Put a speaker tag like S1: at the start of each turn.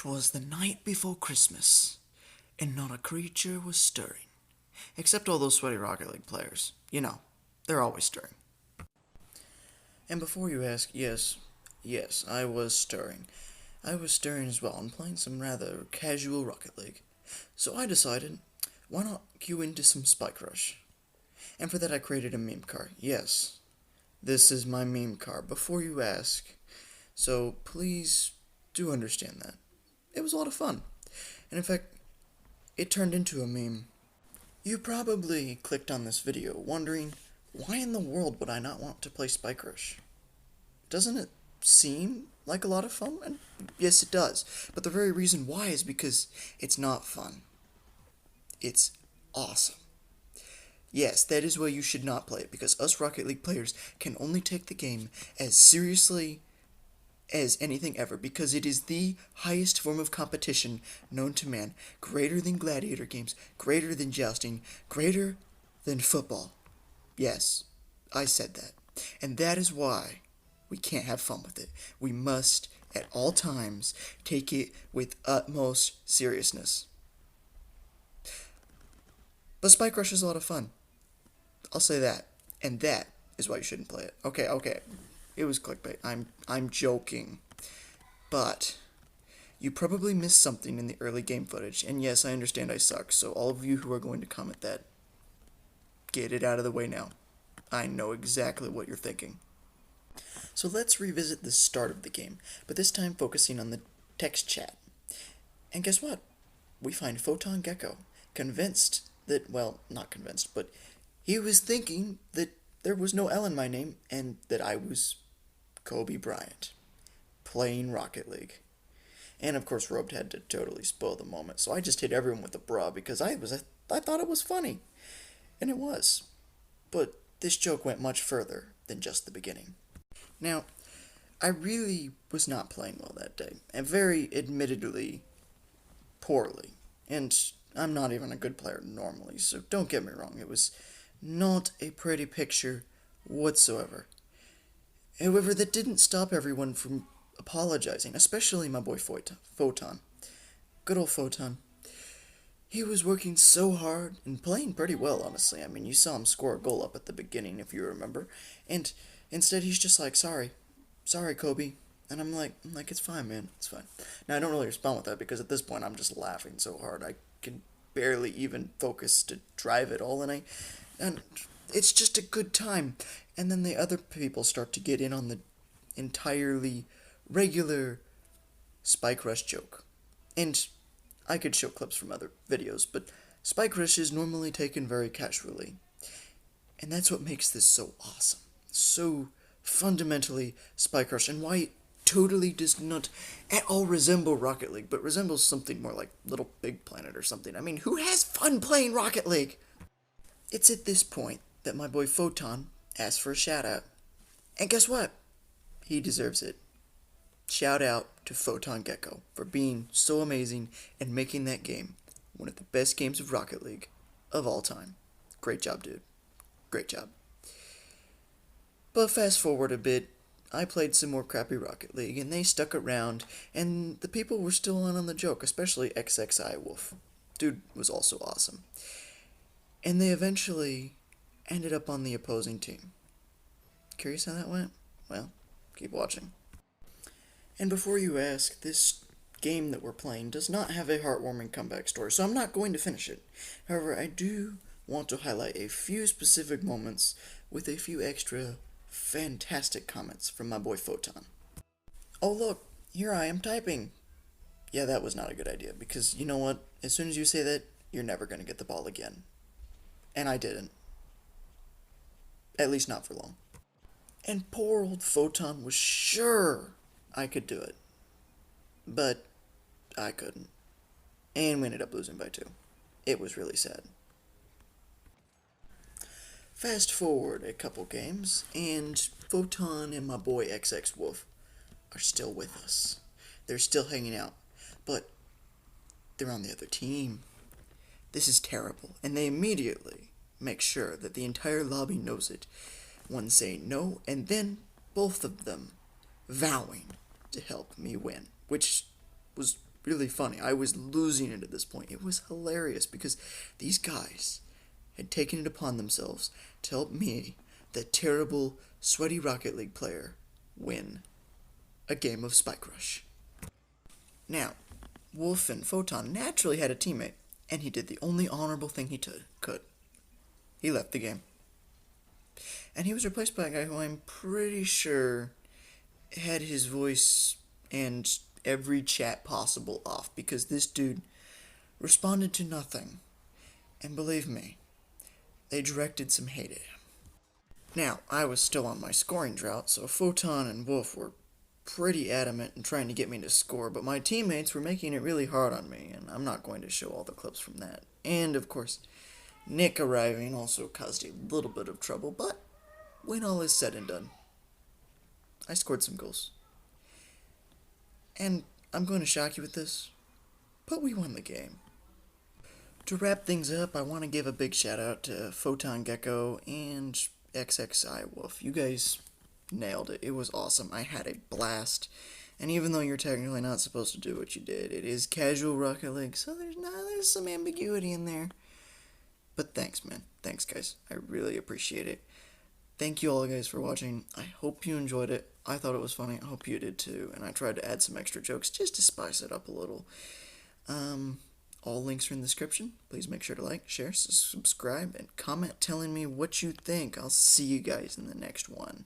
S1: 'Twas the night before Christmas, and not a creature was stirring. Except all those sweaty Rocket League players. You know, they're always stirring. And before you ask, yes, I was stirring. I was stirring as well and playing some rather casual Rocket League. So I decided, why not cue into some Spike Rush? And for that I created a meme car. Yes, this is my meme car, before you ask. So please do understand that. It was a lot of fun. And in fact, it turned into a meme. You probably clicked on this video wondering, why in the world would I not want to play Spike Rush? Doesn't it seem like a lot of fun? And yes, it does. But the very reason why is because it's not fun. It's awesome. Yes, that is why you should not play it, because us Rocket League players can only take the game as seriously as anything ever, because it is the highest form of competition known to man, greater than gladiator games, greater than jousting, greater than football. Yes, I said that. And that is why we can't have fun with it. We must, at all times, take it with utmost seriousness. But Spike Rush is a lot of fun. I'll say that. And that is why you shouldn't play it. Okay. It was clickbait. I'm joking. But you probably missed something in the early game footage. And yes, I understand I suck. So all of you who are going to comment that, get it out of the way now. I know exactly what you're thinking. So let's revisit the start of the game, but this time focusing on the text chat. And guess what? We find Photon Gecko, convinced that, well, not convinced, but he was thinking that there was no L in my name and that I was Kobe Bryant, playing Rocket League. And of course, Robed had to totally spoil the moment, so I just hit everyone with a bra because I thought it was funny. And it was. But this joke went much further than just the beginning. Now, I really was not playing well that day, and very admittedly poorly. And I'm not even a good player normally, so don't get me wrong, it was not a pretty picture whatsoever. However, that didn't stop everyone from apologizing, especially my boy Photon. Good old Photon. He was working so hard and playing pretty well, honestly. I mean, you saw him score a goal up at the beginning, if you remember. And instead, he's just like, sorry, Kobe. And I'm like, it's fine, man, it's fine. Now, I don't really respond with that because at this point, I'm just laughing so hard. I can barely even focus to drive it all, and it's just a good time. And then the other people start to get in on the entirely regular Spike Rush joke. And I could show clips from other videos, but Spike Rush is normally taken very casually. And that's what makes this so awesome. So fundamentally Spike Rush, and why it totally does not at all resemble Rocket League, but resembles something more like Little Big Planet or something. I mean, who has fun playing Rocket League? It's at this point that my boy Photon asked for a shout out. And guess what? He deserves it. Shout out to Photon Gecko for being so amazing and making that game one of the best games of Rocket League of all time. Great job, dude. Great job. But fast forward a bit, I played some more crappy Rocket League, and they stuck around, and the people were still on the joke, especially XXI Wolf. Dude was also awesome. And they eventually ended up on the opposing team. Curious how that went? Well, keep watching. And before you ask, this game that we're playing does not have a heartwarming comeback story, so I'm not going to finish it. However, I do want to highlight a few specific moments with a few extra fantastic comments from my boy Photon. Oh look, here I am typing. Yeah, that was not a good idea, because you know what? As soon as you say that, you're never going to get the ball again. And I didn't. At least not for long. And poor old Photon was sure I could do it. But I couldn't. And we ended up losing by 2. It was really sad. Fast forward a couple games, and Photon and my boy XX Wolf are still with us. They're still hanging out, but they're on the other team. This is terrible, and they immediately make sure that the entire lobby knows it. One saying no, and then both of them vowing to help me win, which was really funny. I was losing it at this point. It was hilarious because these guys had taken it upon themselves to help me, the terrible, sweaty Rocket League player, win a game of Spike Rush. Now, Wolf and Photon naturally had a teammate, and he did the only honorable thing he could. He left the game. And he was replaced by a guy who I'm pretty sure had his voice and every chat possible off because this dude responded to nothing. And believe me, they directed some hate at him. Now, I was still on my scoring drought, so Photon and Wolf were pretty adamant in trying to get me to score, but my teammates were making it really hard on me, and I'm not going to show all the clips from that. And, of course, Nick arriving also caused a little bit of trouble, but when all is said and done, I scored some goals. And I'm going to shock you with this, but we won the game. To wrap things up, I want to give a big shout out to Photon Gecko and XXI Wolf. You guys nailed it. It was awesome. I had a blast. And even though you're technically not supposed to do what you did, it is casual Rocket League, so there's some ambiguity in there. But thanks, man. Thanks, guys. I really appreciate it. Thank you all guys for watching. I hope you enjoyed it. I thought it was funny. I hope you did too. And I tried to add some extra jokes just to spice it up a little. All links are in the description. Please make sure to like, share, subscribe, and comment telling me what you think. I'll see you guys in the next one.